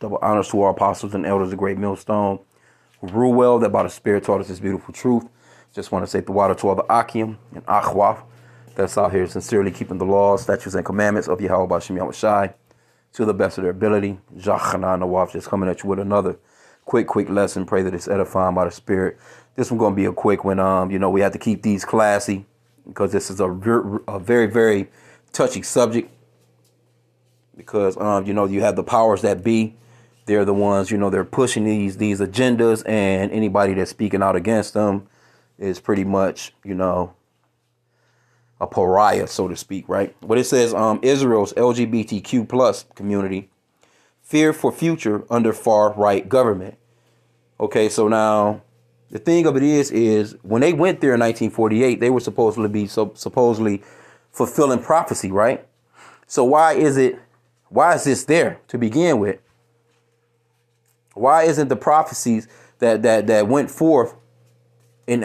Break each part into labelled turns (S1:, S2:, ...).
S1: Double honors to our apostles and elders of Great Millstone who rule well, that by the Spirit taught us this beautiful truth. Just want to say the water to all the H.I.M and Akhwaf that's out here sincerely keeping the laws, statutes, and commandments of Yahweh Bashim Yahushai to the best of their ability. Jachana Nawaf just coming at you with another quick lesson. Pray that it's edifying by the Spirit. This one's going to be a quick one. We have to keep these classy because this is a very, very touchy subject. Because, you have the powers that be. They're the ones, they're pushing these agendas, and anybody that's speaking out against them is pretty much, a pariah, so to speak, right? But it says Israel's LGBTQ plus community fear for future under far right government. Okay, so now the thing of it is when they went there in 1948, they were supposedly fulfilling prophecy, right? So why is this there to begin with? Why isn't the prophecies that went forth in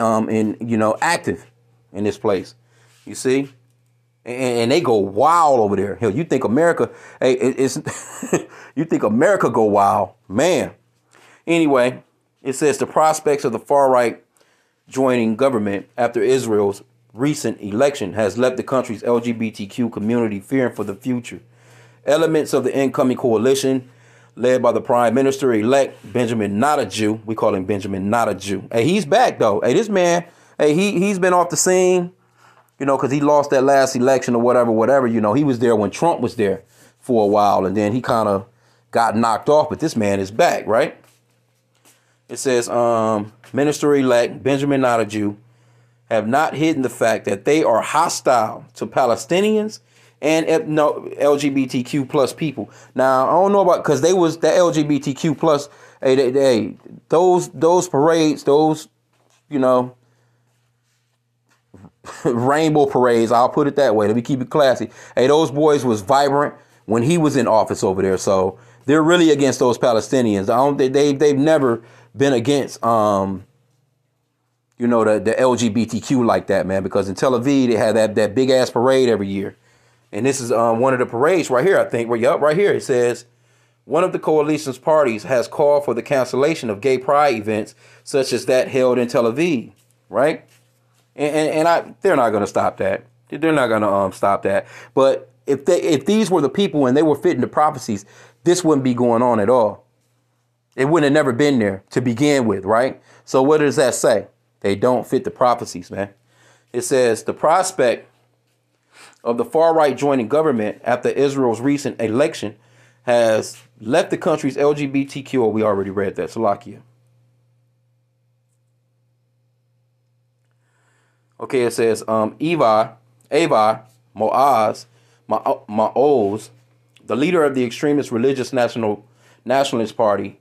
S1: active in this place? You see, and they go wild over there. Hell, you think America? Hey, you think America go wild, man? Anyway, it says the prospects of the far right joining government after Israel's recent election has left the country's LGBTQ community fearing for the future. Elements of the incoming coalition, led by the Prime Minister-elect Benjamin Not a Jew, we call him Benjamin Not a Jew. Hey, he's back though. Hey, this man, hey, he's been off the scene. Because he lost that last election or whatever, he was there when Trump was there for a while, and then he kind of got knocked off, but this man is back, right? It says, Minister-elect Benjamin Not a Jew have not hidden the fact that they are hostile to Palestinians and LGBTQ plus people. Now, I don't know about, because they was the LGBTQ plus, those parades, those, rainbow parades, I'll put it that way. Let me keep it classy. Hey, those boys was vibrant when he was in office over there. So they're really against those Palestinians. They've never been against the LGBTQ like that, man. Because in Tel Aviv they had that big ass parade every year, and this is one of the parades right here. I think right here it says one of the coalition's parties has called for the cancellation of gay pride events such as that held in Tel Aviv, right? And they're not going to stop that. They're not going to stop that. But if these were the people and they were fitting the prophecies, this wouldn't be going on at all. It wouldn't have never been there to begin with, right? So what does that say? They don't fit the prophecies, man. It says the prospect of the far right joining government after Israel's recent election has left the country's LGBTQ. Oh, we already read that. Salakia. Okay, it says Avi Moaz Maoz, the leader of the extremist religious nationalist party,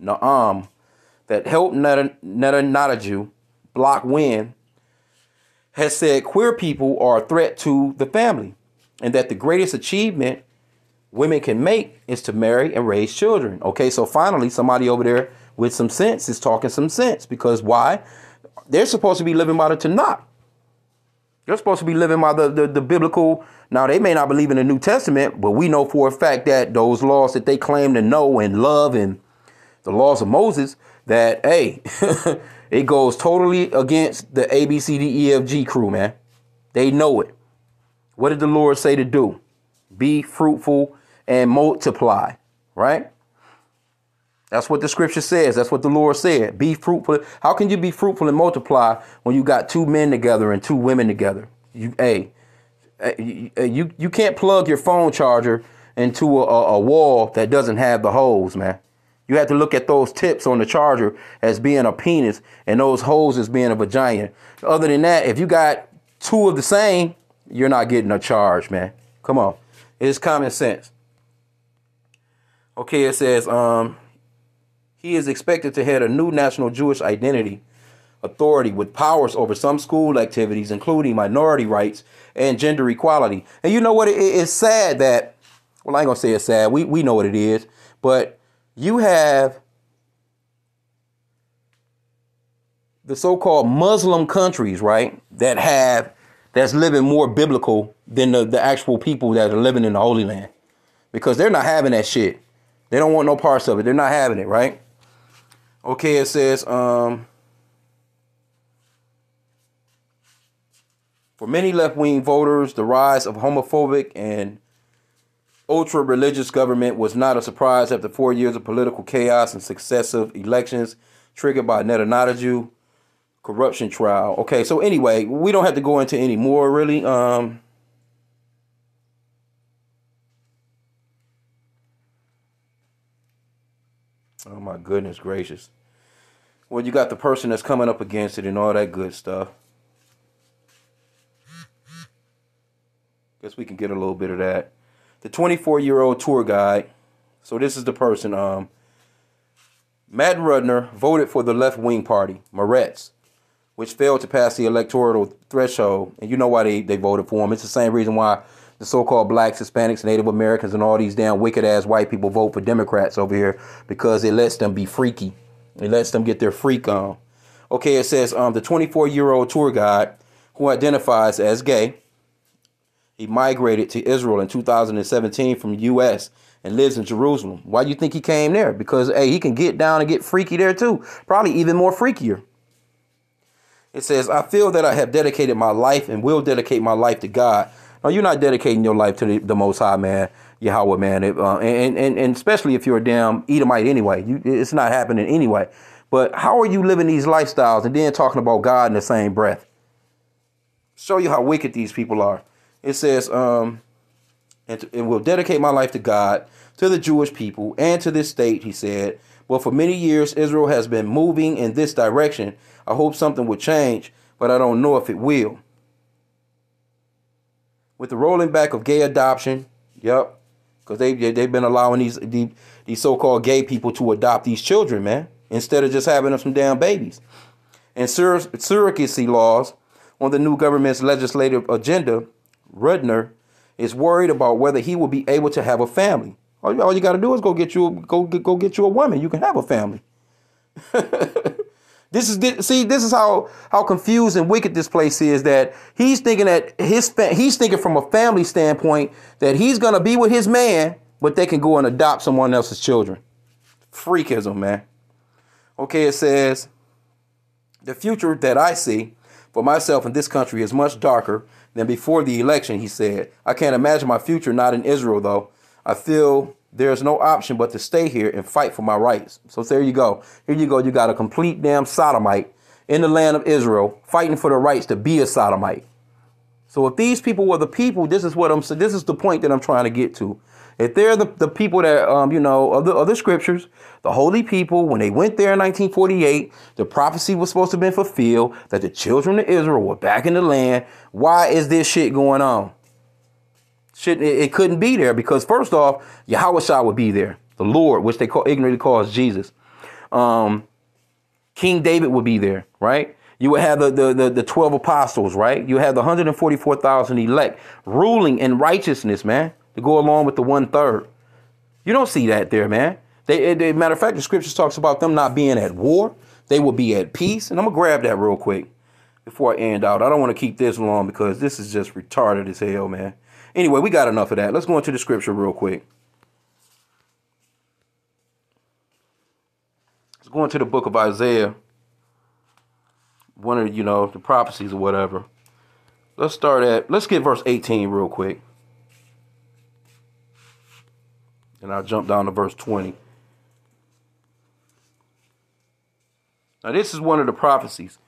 S1: Naam, that helped Not a Jew block win, has said queer people are a threat to the family and that the greatest achievement women can make is to marry and raise children. Okay, so finally somebody over there with some sense is talking some sense, because why? They're supposed to be living by the Tanakh. They're supposed to be living by the biblical. Now, they may not believe in the New Testament, but we know for a fact that those laws that they claim to know and love, and the laws of Moses, that, hey, it goes totally against the ABCDEFG crew, man. They know it. What did the Lord say to do? Be fruitful and multiply, right? That's what the scripture says. That's what the Lord said. Be fruitful. How can you be fruitful and multiply when you got two men together and two women together? You can't plug your phone charger into a wall that doesn't have the holes, man. You have to look at those tips on the charger as being a penis and those holes as being a vagina. Other than that, if you got two of the same, you're not getting a charge, man. Come on. It's common sense. Okay, it says, he is expected to head a new national Jewish identity authority with powers over some school activities, including minority rights and gender equality. And you know what? It's sad that, well, I ain't going to say it's sad. We know what it is. But you have the so-called Muslim countries, right, that's living more biblical than the actual people that are living in the Holy Land, because they're not having that shit. They don't want no parts of it. They're not having it, right? Okay, it says, for many left-wing voters, the rise of homophobic and ultra-religious government was not a surprise after 4 years of political chaos and successive elections triggered by Netanyahu corruption trial. Okay, so anyway, we don't have to go into any more, really. Oh my goodness gracious. Well, you got the person that's coming up against it and all that good stuff. Guess we can get a little bit of that. The 24-year-old tour guide. So this is the person. Matt Rudner voted for the left-wing party, Meretz, which failed to pass the electoral threshold. And you know why they voted for him. It's the same reason why the so-called blacks, Hispanics, Native Americans, and all these damn wicked-ass white people vote for Democrats over here, because it lets them be freaky. It lets them get their freak on. Okay, it says the 24-year-old tour guide who identifies as gay. He migrated to Israel in 2017 from the U.S. and lives in Jerusalem. Why do you think he came there? Because, hey, he can get down and get freaky there too. Probably even more freakier. It says, I feel that I have dedicated my life and will dedicate my life to God. No, you're not dedicating your life to the Most High, man, Yahweh, man. And especially if you're a damn Edomite anyway. It's not happening anyway. But how are you living these lifestyles and then talking about God in the same breath? Show you how wicked these people are. It says, and will dedicate my life to God, to the Jewish people, and to this state, he said. Well, for many years, Israel has been moving in this direction. I hope something will change, but I don't know if it will. With the rolling back of gay adoption, yep, because they've been allowing these so-called gay people to adopt these children, man, instead of just having them some damn babies. And surrogacy laws on the new government's legislative agenda, Rudner is worried about whether he will be able to have a family. All you got to do is go get you a woman. You can have a family. This is how confused and wicked this place is, that he's thinking that he's thinking from a family standpoint that he's going to be with his man, but they can go and adopt someone else's children. Freakism, man. Okay, it says, the future that I see for myself in this country is much darker than before the election, he said. I can't imagine my future not in Israel, though. I feel there's no option but to stay here and fight for my rights. So there you go. Here you go. You got a complete damn sodomite in the land of Israel fighting for the rights to be a sodomite. So if these people were the people, this is what I'm saying. This is the point that I'm trying to get to. If they're the people that, of the scriptures, the holy people, when they went there in 1948, the prophecy was supposed to have been fulfilled that the children of Israel were back in the land. Why is this shit going on? It couldn't be there because, first off, Yahweh Shah would be there. The Lord, which they ignorantly calls Jesus. King David would be there, right? You would have the 12 apostles, right? You have the 144,000 elect ruling in righteousness, man, to go along with the 1/3. You don't see that there, man. Matter of fact, the scriptures talks about them not being at war. They will be at peace. And I'm going to grab that real quick before I end out. I don't want to keep this long because this is just retarded as hell, man. Anyway, we got enough of that. Let's go into the scripture real quick. Let's go into the book of Isaiah. One of, the prophecies or whatever. Let's get verse 18 real quick. And I'll jump down to verse 20. Now, this is one of the prophecies.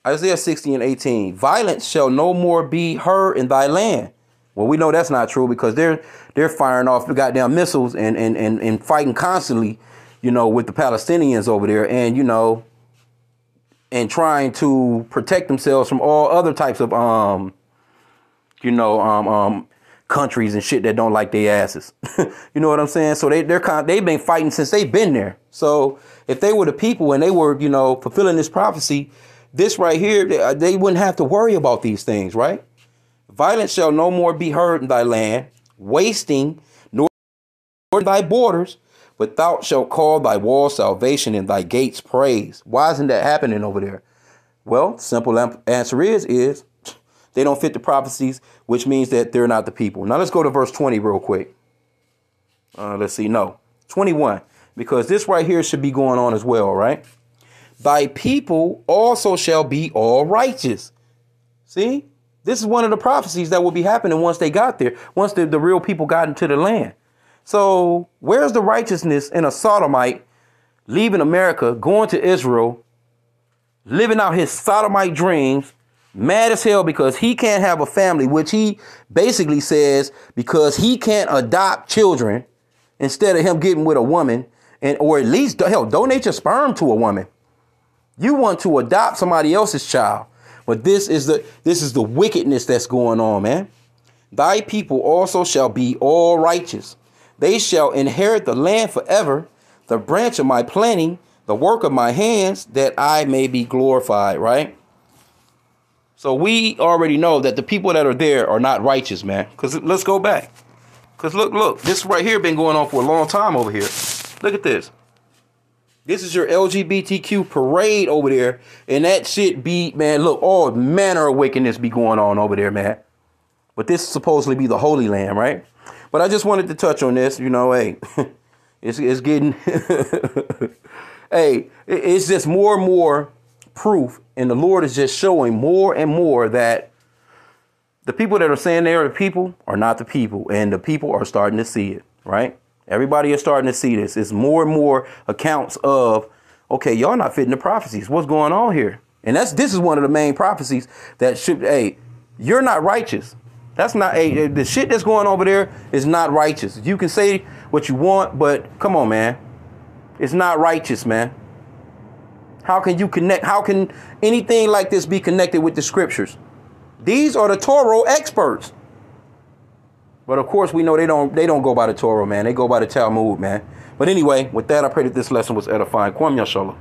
S1: Isaiah 60 and 18. Violence shall no more be heard in thy land. Well, we know that's not true because they're firing off the goddamn missiles and fighting constantly, with the Palestinians over there and, and trying to protect themselves from all other types of, countries and shit that don't like their asses. You know what I'm saying? So they've been fighting since they've been there. So if they were the people and they were, fulfilling this prophecy, this right here, they wouldn't have to worry about these things, right? Violence shall no more be heard in thy land, wasting nor thy borders, but thou shalt call thy walls salvation and thy gates praise. Why isn't that happening over there? Well, simple answer is they don't fit the prophecies, which means that they're not the people. Now let's go to verse 20 real quick. Let's see. No, 21, because this right here should be going on as well, right? Thy people also shall be all righteous. See, this is one of the prophecies that will be happening once they got there, once the real people got into the land. So where's the righteousness in a sodomite leaving America, going to Israel, living out his sodomite dreams, mad as hell because he can't have a family, which he basically says because he can't adopt children instead of him getting with a woman, and or at least, hell, donate your sperm to a woman. You want to adopt somebody else's child. But this is the wickedness that's going on, man. Thy people also shall be all righteous. They shall inherit the land forever, the branch of my planting, the work of my hands, that I may be glorified, right? So we already know that the people that are there are not righteous, man. Because let's go back. Because look, this right here been going on for a long time over here. Look at this. This is your LGBTQ parade over there. And that shit be, man, look, all manner of wickedness be going on over there, man. But this supposedly be the Holy Land, right? But I just wanted to touch on this, you know, hey, it's getting, hey, it's just more and more proof. And the Lord is just showing more and more that the people that are saying they are the people are not the people. And the people are starting to see it, right? Everybody is starting to see this. It's more and more accounts of, okay, y'all not fitting the prophecies. What's going on here? And this is one of the main prophecies that should, hey, you're not righteous. That's not, hey, the shit that's going over there is not righteous. You can say what you want, but come on, man. It's not righteous, man. How can you connect? How can anything like this be connected with the scriptures? These are the Torah experts. But of course, we know they don't go by the Torah, man. They go by the Talmud, man. But anyway, with that, I pray that this lesson was edifying. Kwam Yashallah.